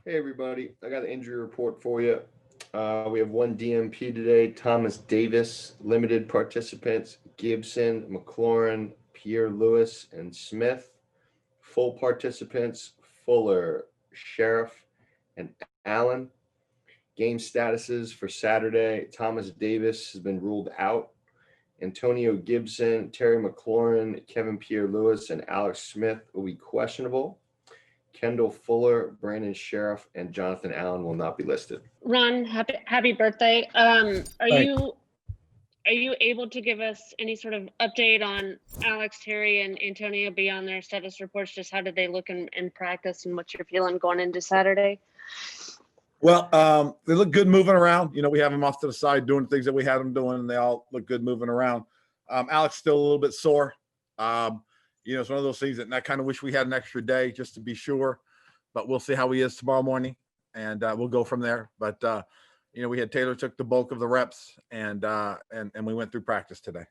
Hey everybody, I got an injury report for you. We have one DMP today. Thomas Davis, limited participants. Gibson, McLaurin, Pierre Lewis, and Smith. Full participants: Fuller, Sheriff, and Allen. Game statuses for Saturday: Thomas Davis has been ruled out. Antonio Gibson, Terry McLaurin, Kevin Pierre Lewis, and Alex Smith will be questionable. Kendall Fuller, Brandon Sheriff, and Jonathan Allen will not be listed. Ron, happy birthday. Are Thanks. you able to give us any sort of update on Alex, Terry, and Antonio beyond their status reports? Just how did they look in practice, and what you're feeling going into Saturday? Well, they look good moving around. We have them off to the side doing things that we had them doing, and they all look good moving around. Alex still a little bit sore. It's one of those things that I kind of wish we had an extra day just to be sure, but we'll see how he is tomorrow morning, and we'll go from there. But we had Taylor took the bulk of the reps, and we went through practice today.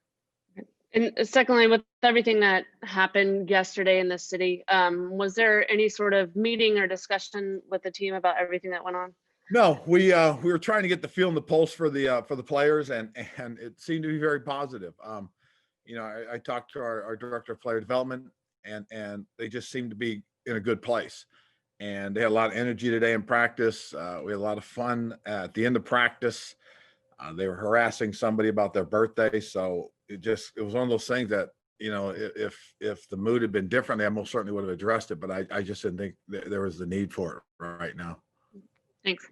And secondly, with everything that happened yesterday in the city, was there any sort of meeting or discussion with the team about everything that went on? No, we were trying to get the feel and the pulse for the players, and it seemed to be very positive. I talked to our director of player development, and they just seemed to be in a good place. And they had a lot of energy today in practice. We had a lot of fun at the end of practice. They were harassing somebody about their birthday, so it was one of those things that if the mood had been different, I most certainly would have addressed it. But I just didn't think there was the need for it right now. Thanks.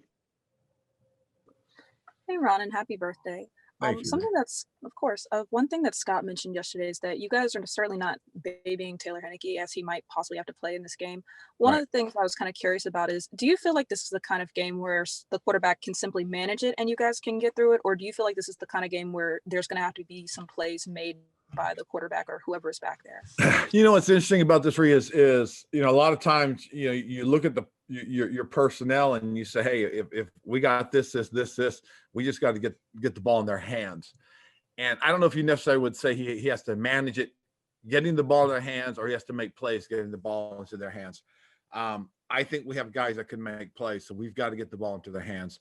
Hey, Ron, and happy birthday. Thank you. Something that's, of course, one thing that Scott mentioned yesterday is that you guys are certainly not babying Taylor Henneke, as he might possibly have to play in this game. One of the things I was kind of curious about is, do you feel like this is the kind of game where the quarterback can simply manage it and you guys can get through it? Or do you feel like this is the kind of game where there's going to have to be some plays made by the quarterback or whoever is back there? What's interesting about this, Rhea, is a lot of times, you look at your personnel and you say, hey, if we got this, we just got to get the ball in their hands. And I don't know if you necessarily would say he has to manage it, getting the ball in their hands, or he has to make plays, getting the ball into their hands. I think we have guys that can make plays, so we've got to get the ball into their hands.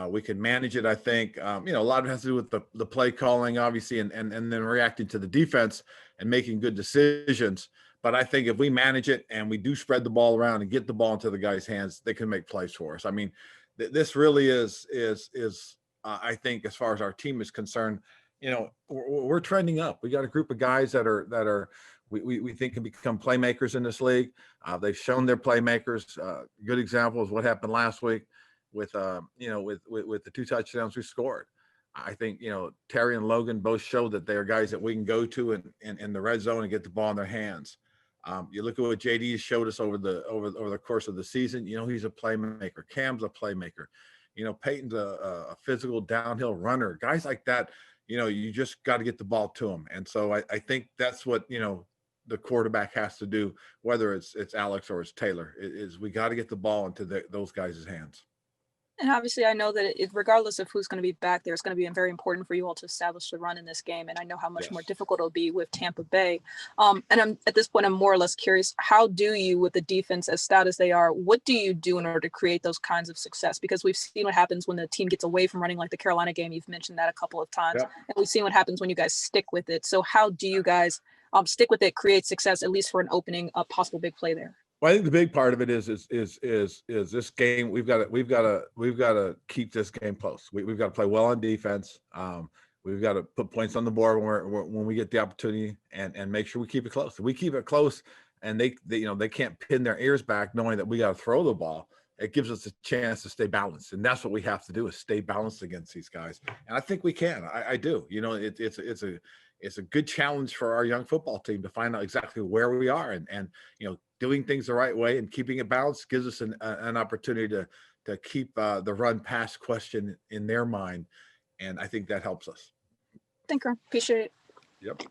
We can manage it, I think. A lot of it has to do with the play calling, obviously, and then reacting to the defense and making good decisions. But I think if we manage it and we do spread the ball around and get the ball into the guys' hands, they can make plays for us. I mean, this really is I think, as far as our team is concerned, we're trending up. We got a group of guys that we think can become playmakers in this league. They've shown their playmakers. Good example is what happened last week with the 2 touchdowns we scored. I think, Terry and Logan both showed that they are guys that we can go to in the red zone and get the ball in their hands. You look at what JD has showed us over the course of the season. He's a playmaker. Cam's a playmaker. Peyton's a physical downhill runner. Guys like that, you just got to get the ball to them. And so I think that's what, the quarterback has to do, whether it's Alex or it's Taylor, is we got to get the ball into those guys' hands. And obviously, I know that regardless of who's going to be back there, it's going to be very important for you all to establish the run in this game. And I know how much more difficult it'll be with Tampa Bay. And at this point, I'm more or less curious, how do you, with the defense as stout as they are, what do you do in order to create those kinds of success? Because we've seen what happens when the team gets away from running, like the Carolina game. You've mentioned that a couple of times. Yep. And we've seen what happens when you guys stick with it. So how do you guys stick with it, create success, at least for an opening, a possible big play there? Well, I think the big part of it is this game. We've got to keep this game close. We've got to play well on defense. We've got to put points on the board when we get the opportunity, and make sure we keep it close. If we keep it close, and they can't pin their ears back knowing that we got to throw the ball. It gives us a chance to stay balanced, and that's what we have to do, is stay balanced against these guys. And I think we can. I do. It's a good challenge for our young football team to find out exactly where we are, and doing things the right way and keeping it balanced gives us an opportunity to keep the run pass question in their mind. And I think that helps us. Thank you. Appreciate it. Yep.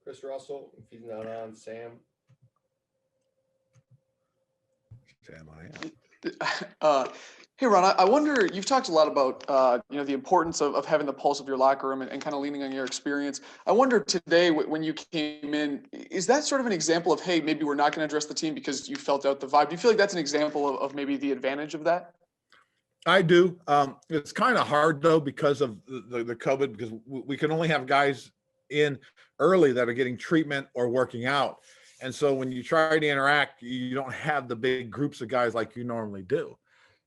Chris Russell, if he's not on. Sam, I am. Hey, Ron, I wonder, you've talked a lot about, the importance of having the pulse of your locker room and kind of leaning on your experience. I wonder today when you came in, is that sort of an example of, hey, maybe we're not going to address the team because you felt out the vibe? Do you feel like that's an example of maybe the advantage of that? I do. It's kind of hard though because of the COVID, because we can only have guys in early that are getting treatment or working out. And so when you try to interact, you don't have the big groups of guys like you normally do.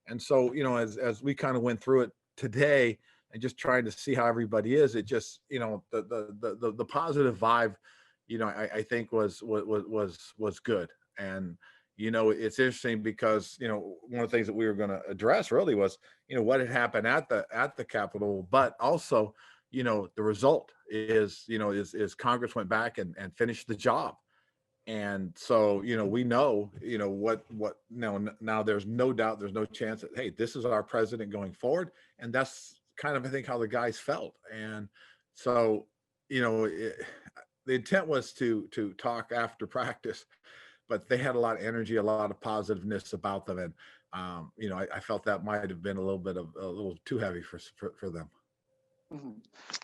And so, as we kind of went through it today and just trying to see how everybody is, it just, the positive vibe, I think was good. And, it's interesting because, one of the things that we were going to address really was, what had happened at the Capitol, but also, the result is Congress went back and finished the job. And so, we know, what now there's no doubt, there's no chance that, hey, this is our president going forward. And that's kind of, I think, how the guys felt. And so, the intent was to talk after practice, but they had a lot of energy, a lot of positiveness about them. And, I felt that might have been a little too heavy for them. Mhm.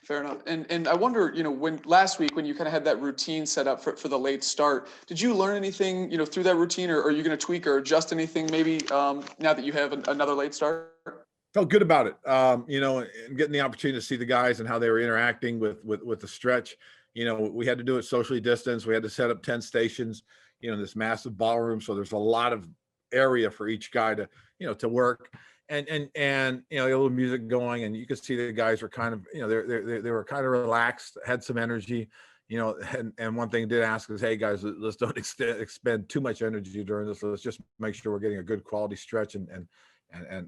Fair enough. And I wonder, when last week when you kind of had that routine set up for the late start, did you learn anything, through that routine, or are you going to tweak or adjust anything maybe now that you have another late start? Felt good about it. And getting the opportunity to see the guys and how they were interacting with the stretch. We had to do it socially distanced. We had to set up 10 stations, this massive ballroom. So there's a lot of area for each guy to work. And a little music going, and you could see the guys were kind of, they were kind of relaxed, had some energy, and one thing did ask is, hey guys, let's don't expend too much energy during this. Let's just make sure we're getting a good quality stretch and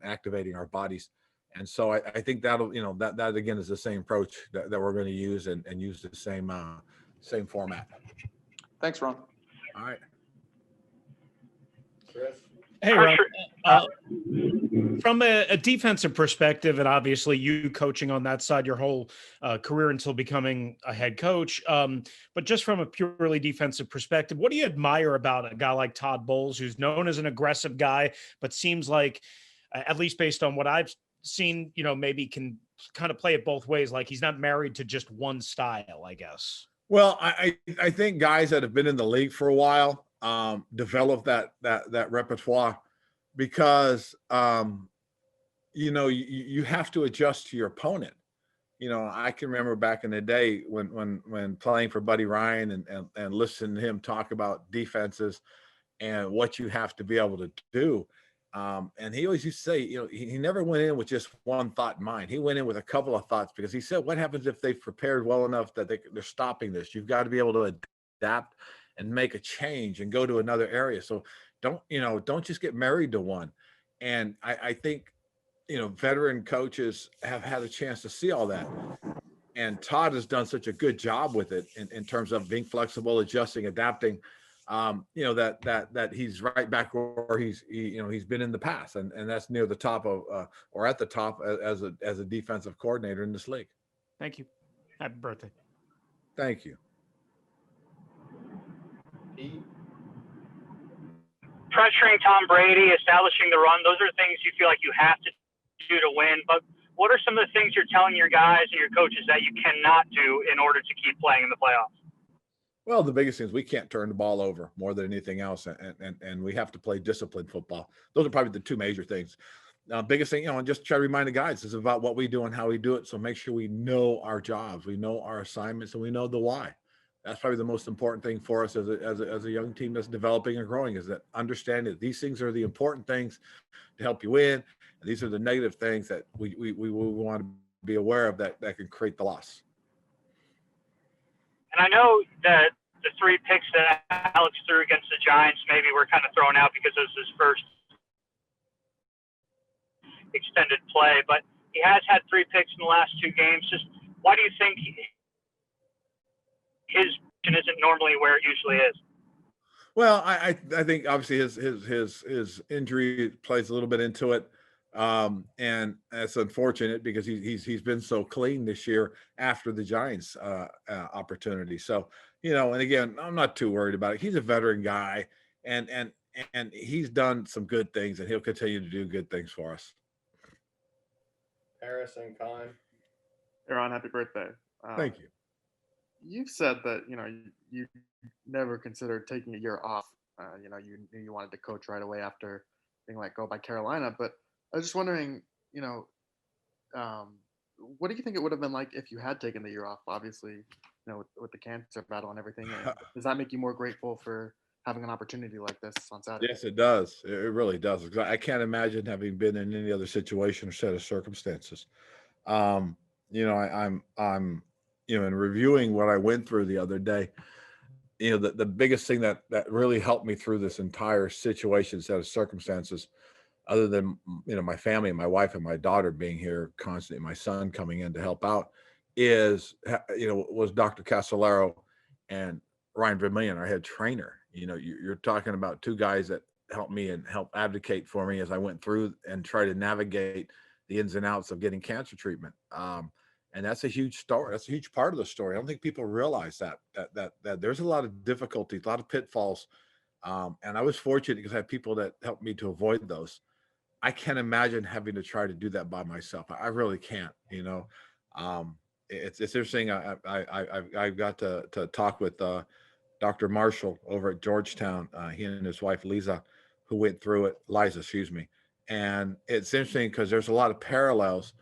activating our bodies. And so I think that'll, that again is the same approach that we're going to use and use the same format. Thanks, Ron. All right. Chris? Hey, Ron. From a defensive perspective, and obviously you coaching on that side your whole career until becoming a head coach, but just from a purely defensive perspective, what do you admire about a guy like Todd Bowles, who's known as an aggressive guy, but seems like, at least based on what I've seen, maybe can kind of play it both ways, like he's not married to just one style, I guess? Well, I think guys that have been in the league for a while develop that repertoire, because you have to adjust to your opponent. I can remember back in the day when playing for Buddy Ryan and listening to him talk about defenses and what you have to be able to do. And he always used to say, he never went in with just one thought in mind. He went in with a couple of thoughts, because he said, what happens if they've prepared well enough that they're stopping this? You've got to be able to adapt and make a change and go to another area. So don't just get married to one. And I think, veteran coaches have had a chance to see all that. And Todd has done such a good job with it in terms of being flexible, adjusting, adapting, that he's right back where he's been in the past. And that's near the top of, or at the top as a defensive coordinator in this league. Thank you. Happy birthday. Thank you. Pressuring Tom Brady, establishing the run, those are things you feel like you have to do to win. But what are some of the things you're telling your guys and your coaches that you cannot do in order to keep playing in the playoffs? Well, the biggest thing is we can't turn the ball over more than anything else, and we have to play disciplined football. Those are probably the two major things. Biggest thing, and just try to remind the guys, is about what we do and how we do it. So make sure we know our jobs, we know our assignments, and we know the why. That's probably the most important thing for us as a young team that's developing and growing, is that understanding that these things are the important things to help you win. And these are the negative things that we want to be aware of that can create the loss. And I know that the 3 picks that Alex threw against the Giants maybe were kind of thrown out because it was his first extended play, but he has had 3 picks in the last 2 games. Just why do you think his position isn't normally where it usually is? Well, I think obviously his injury plays a little bit into it. And that's unfortunate because he's been so clean this year after the Giants opportunity. So, and again, I'm not too worried about it. He's a veteran guy, and he's done some good things, and he'll continue to do good things for us. Harris and Kime. Hey, Ron, happy birthday. Thank you. You've said that, you never considered taking a year off. You knew you wanted to coach right away after being let go by Carolina. But I was just wondering, what do you think it would have been like if you had taken the year off? Obviously, with the cancer battle and everything. And does that make you more grateful for having an opportunity like this on Saturday? Yes, it does. It really does. 'Cause I can't imagine having been in any other situation or set of circumstances. I'm, in reviewing what I went through the other day, the biggest thing that really helped me through this entire situation, set of circumstances, other than, my family, my wife and my daughter being here constantly, my son coming in to help out, was Dr. Casolaro and Ryan Vermillion, our head trainer. You're talking about two guys that helped me and helped advocate for me as I went through and try to navigate the ins and outs of getting cancer treatment. And that's a huge story. That's a huge part of the story. I don't think people realize that there's a lot of difficulties, a lot of pitfalls. And I was fortunate because I had people that helped me to avoid those. I can't imagine having to try to do that by myself. I really can't, it's interesting. I got to talk with Dr. Marshall over at Georgetown, he and his wife, Liza, who went through it, Liza, excuse me. And it's interesting because there's a lot of parallels.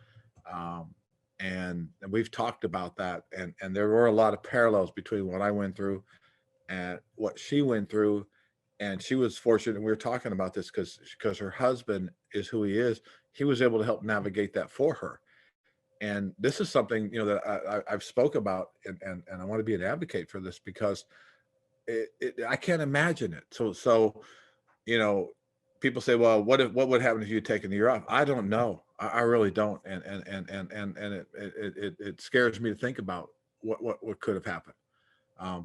And we've talked about that. And there were a lot of parallels between what I went through and what she went through. And she was fortunate. And we were talking about this because her husband is who he is. He was able to help navigate that for her. And this is something, that I've spoke about, and I want to be an advocate for this because I can't imagine it. So, people say, well, what would happen if you had taken the year off? I don't know. I really don't. And it scares me to think about what could have happened.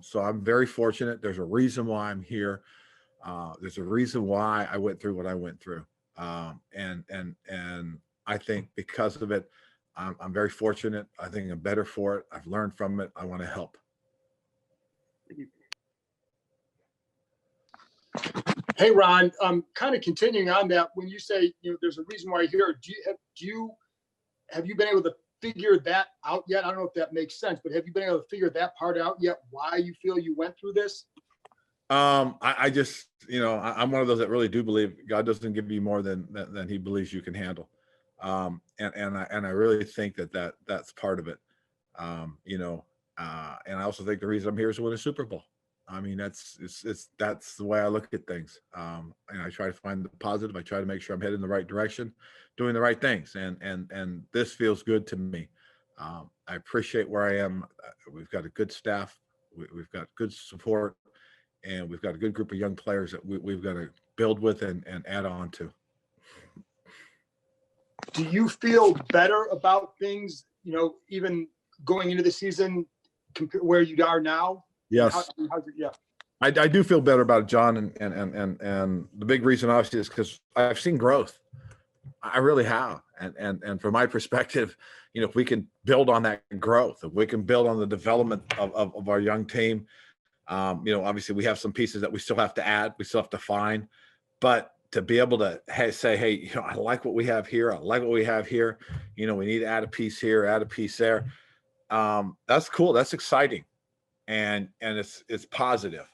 So I'm very fortunate. There's a reason why I'm here. There's a reason why I went through what I went through. And I think because of it, I'm very fortunate. I think I'm better for it. I've learned from it. I want to help. Hey, Ron, kind of continuing on that, when you say, there's a reason why you're here, have you been able to figure that out yet? I don't know if that makes sense, but have you been able to figure that part out yet, why you feel you went through this? I just, I'm one of those that really do believe God doesn't give you more than he believes you can handle. And I really think that's part of it. And I also think the reason I'm here is to win a Super Bowl. I mean, that's the way I look at things. And I try to find the positive. I try to make sure I'm heading in the right direction, doing the right things. And this feels good to me. I appreciate where I am. We've got a good staff. We've got good support, and we've got a good group of young players that we've got to build with and add on to. Do you feel better about things, even going into the season where you are now? Yes. Yeah. I do feel better about it, John. And the big reason obviously is because I've seen growth. I really have. And from my perspective, if we can build on that growth, if we can build on the development of our young team, obviously we have some pieces that we still have to add, we still have to find, but to be able to say, hey, I like what we have here. I like what we have here. We need to add a piece here, add a piece there. That's cool. That's exciting. And it's positive.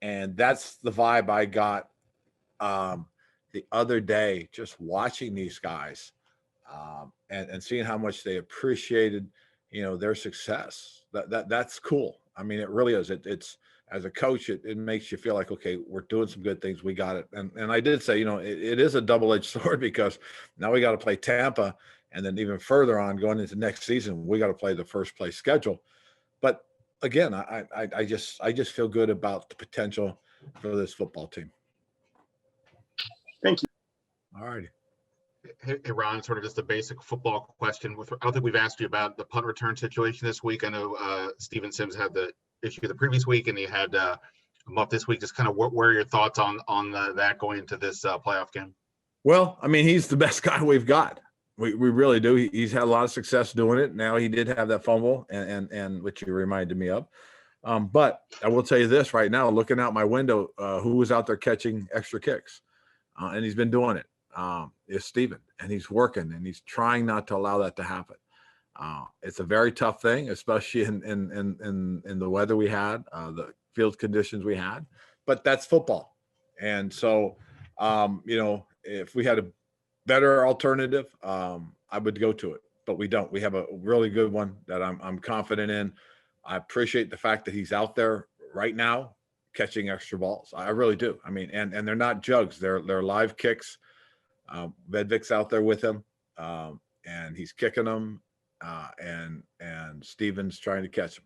And that's the vibe I got the other day, just watching these guys and seeing how much they appreciated, their success. That's cool. I mean, it really is. It's as a coach, it makes you feel like, okay, we're doing some good things. We got it. And I did say, it is a double-edged sword because now we got to play Tampa, and then even further on going into next season, we got to play the first place schedule. But again, I just feel good about the potential for this football team. Thank you. All righty. Hey, Ron, sort of just a basic football question. I don't think we've asked you about the punt return situation this week. I know Steven Sims had the issue the previous week, and he had a month this week. Just kind of what are your thoughts on that going into this playoff game? Well, I mean, he's the best guy we've got. We really do. He's had a lot of success doing it. Now he did have that fumble, and which you reminded me of. But I will tell you this right now, looking out my window, who was out there catching extra kicks? And he's been doing it. is Steven, and he's working and he's trying not to allow that to happen. It's a very tough thing, especially in the weather we had, the field conditions we had, but that's football. And so, if we had a better alternative, I would go to it, but we don't. We have a really good one that I'm confident in. I appreciate the fact that he's out there right now catching extra balls. I really do. I mean, and they're not jugs. They're live kicks. Vedvik's out there with him, and he's kicking them, and Steven's trying to catch him.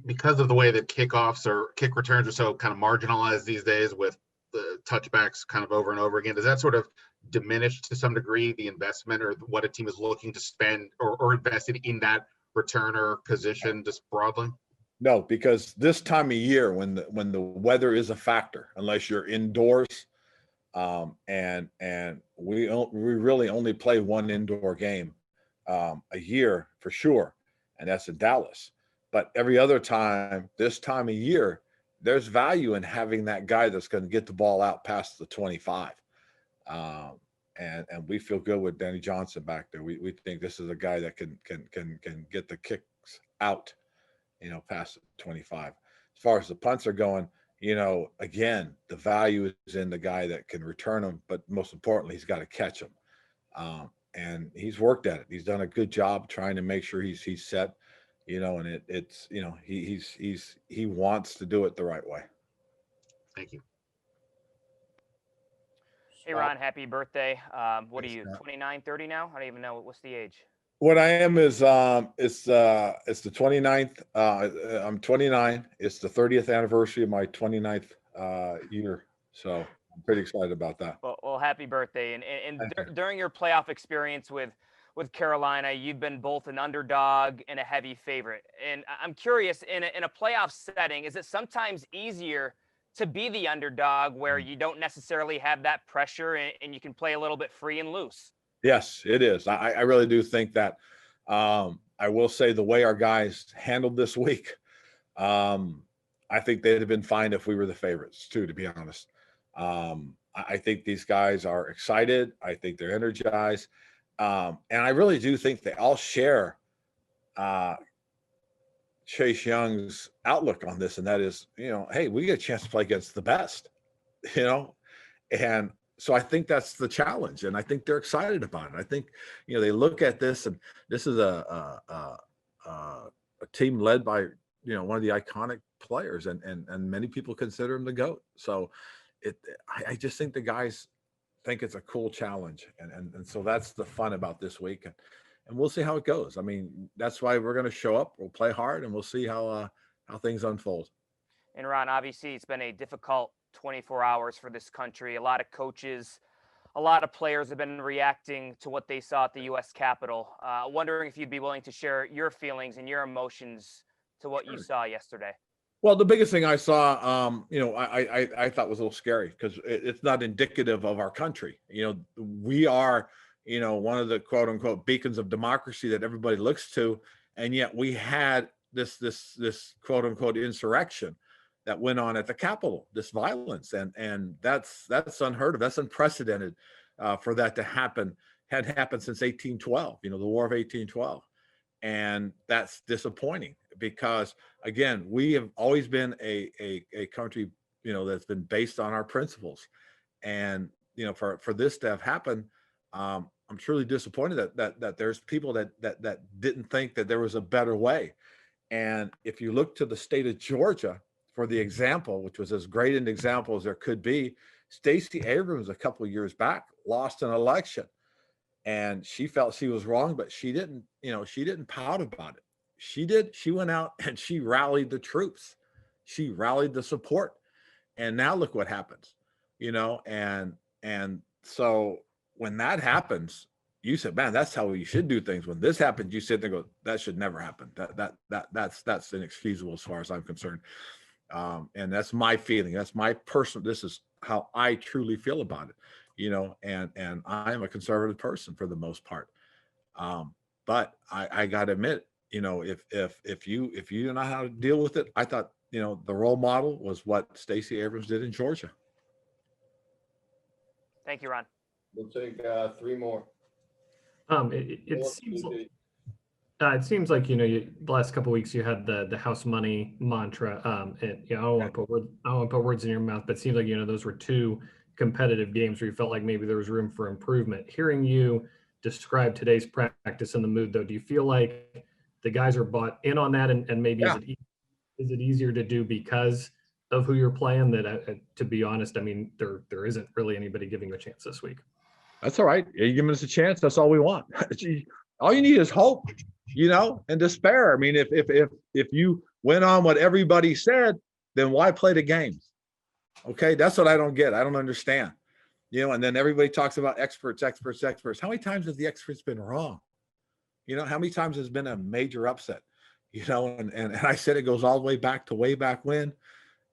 Because of the way that kickoffs or kick returns are so kind of marginalized these days with the touchbacks kind of over and over again, does that sort of diminish to some degree the investment or what a team is looking to spend or invested in that returner position just broadly? No, because this time of year when the weather is a factor, unless you're indoors, and we really only play one indoor game a year for sure, and that's in Dallas. But every other time, this time of year, there's value in having that guy that's going to get the ball out past the 25. And we feel good with Danny Johnson back there. We think this is a guy that can get the kicks out, past the 25. As far as the punts are going, again, the value is in the guy that can return them, but most importantly, he's got to catch them. And he's worked at it. He's done a good job trying to make sure he's set, and it's he wants to do it the right way. Thank you. Hey, Ron, happy birthday. What are you, 29, 30 now? I don't even know. What's the age? What I am is it's the 29th. I'm 29. It's the 30th anniversary of my 29th year. So I'm pretty excited about that. Well, happy birthday. And during your playoff experience with Carolina, you've been both an underdog and a heavy favorite. And I'm curious, in a playoff setting, is it sometimes easier to be the underdog where you don't necessarily have that pressure and you can play a little bit free and loose? Yes, it is. I really do think that. I will say the way our guys handled this week, I think they'd have been fine if we were the favorites too, to be honest. I think these guys are excited. I think they're energized. And I really do think they all share Chase Young's outlook on this. And that is, hey, we get a chance to play against the best, and so I think that's the challenge, and I think they're excited about it. I think, they look at this, and this is a team led by, one of the iconic players, and many people consider him the GOAT. So I just think the guys think it's a cool challenge, and so that's the fun about this week, and we'll see how it goes. I mean, that's why we're going to show up. We'll play hard, and we'll see how things unfold. And Ron, obviously, it's been a difficult 24 hours for this country. A lot of coaches, a lot of players have been reacting to what they saw at the U.S. Capitol. Wondering if you'd be willing to share your feelings and your emotions to what you saw yesterday. Well, the biggest thing I saw, I thought was a little scary because it's not indicative of our country. We are, one of the quote unquote beacons of democracy that everybody looks to, and yet we had this quote unquote insurrection that went on at the Capitol, this violence, and that's unheard of. That's unprecedented for that to happen. Had happened since 1812, the War of 1812, and that's disappointing because, again, we have always been a country, that's been based on our principles, and for this to have happened, I'm truly disappointed that there's people that didn't think that there was a better way. And if you look to the state of Georgia for the example, which was as great an example as there could be, Stacey Abrams a couple of years back lost an election, and she felt she was wrong, but she didn't pout about it. She went out and she rallied the troops. She rallied the support. And now look what happens, and so when that happens, you said, man, that's how we should do things. When this happens, you sit there and go, that should never happen. That's inexcusable as far as I'm concerned. And that's my feeling. That's my personal, this is how I truly feel about it, and I'm a conservative person for the most part. But I got to admit, if you don't know how to deal with it, I thought, the role model was what Stacey Abrams did in Georgia. Thank you, Ron. We'll take 3 more. It seems like the last couple of weeks you had the house money mantra. And I don't want to put words in your mouth, but it seems like those were 2 competitive games where you felt like maybe there was room for improvement. Hearing you describe today's practice and the mood, though, do you feel like the guys are bought in on that, and maybe is it easier to do because of who you're playing? That to be honest, I mean there isn't really anybody giving you a chance this week. That's all right. You're giving us a chance. That's all we want. All you need is hope, and despair. I mean, if you went on what everybody said, then why play the games? Okay, that's what I don't get. I don't understand. And then everybody talks about experts. How many times has the experts been wrong? How many times has been a major upset? And I said it goes all the way back to way back when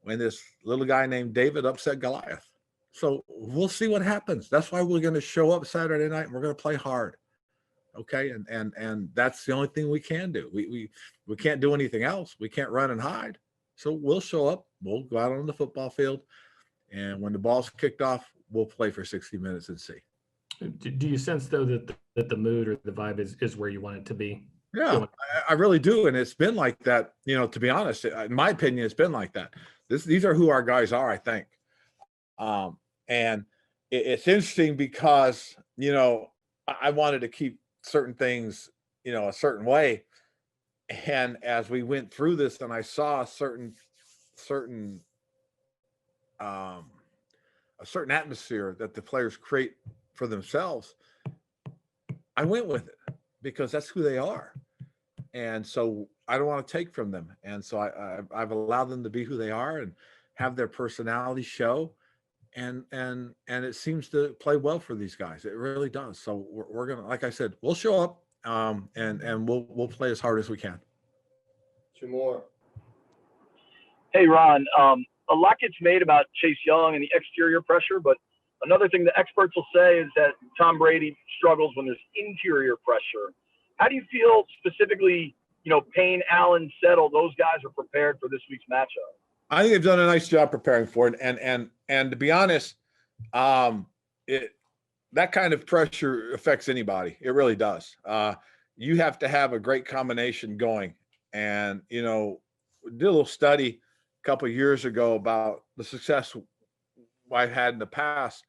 this little guy named David upset Goliath. So we'll see what happens. That's why we're going to show up Saturday night and we're going to play hard. Okay. And that's the only thing we can do. We can't do anything else. We can't run and hide. So we'll show up, we'll go out on the football field. And when the ball's kicked off, we'll play for 60 minutes and see. Do you sense though that the mood or the vibe is where you want it to be? Yeah, I really do. And it's been like that, to be honest, in my opinion, it's been like that. These are who our guys are, I think. And it's interesting because, I wanted to keep certain things, a certain way. And as we went through this and I saw a certain atmosphere that the players create for themselves, I went with it because that's who they are. And so I don't want to take from them. And so I've allowed them to be who they are and have their personality show. And it seems to play well for these guys. It really does. So we're going to, like I said, we'll show up and we'll play as hard as we can. 2 more. Hey, Ron, a lot gets made about Chase Young and the exterior pressure, but another thing the experts will say is that Tom Brady struggles when there's interior pressure. How do you feel specifically, Payne, Allen, Settle, those guys are prepared for this week's matchup? I think they've done a nice job preparing for it. And to be honest, that kind of pressure affects anybody. It really does. You have to have a great combination going. And, we did a little study a couple of years ago about the success I've had in the past,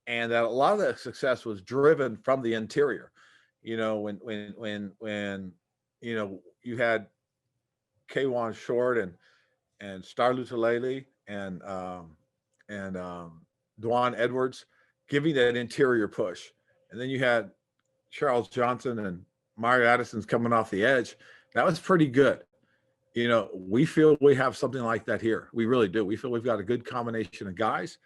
and that a lot of that success was driven from the interior. When you had K'Wan Short and Star Lutulele and Dwan Edwards giving that interior push. And then you had Charles Johnson and Mario Addison's coming off the edge. That was pretty good. We feel we have something like that here. We really do. We feel we've got a good combination of guys.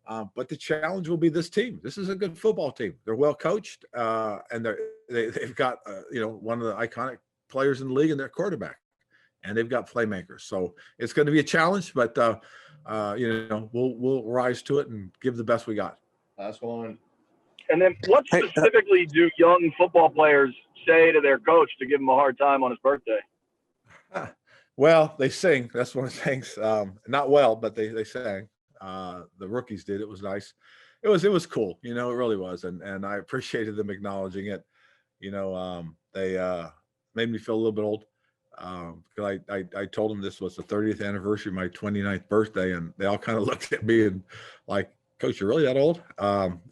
But the challenge will be this team. This is a good football team. They're well coached, and they've got one of the iconic players in the league in their quarterback, and they've got playmakers. So it's going to be a challenge, but we'll rise to it and give the best we got. Last one. And then what specifically do young football players say to their coach to give him a hard time on his birthday? Well, they sing. That's one of the things. Not well, but they sang. The rookies did. It was nice. It was cool. It really was. And I appreciated them acknowledging it. They made me feel a little bit old. Because I told them this was the 30th anniversary of my 29th birthday, and they all kind of looked at me and like, Coach, you're really that old?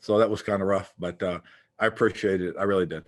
So that was kind of rough, but I appreciated it. I really did.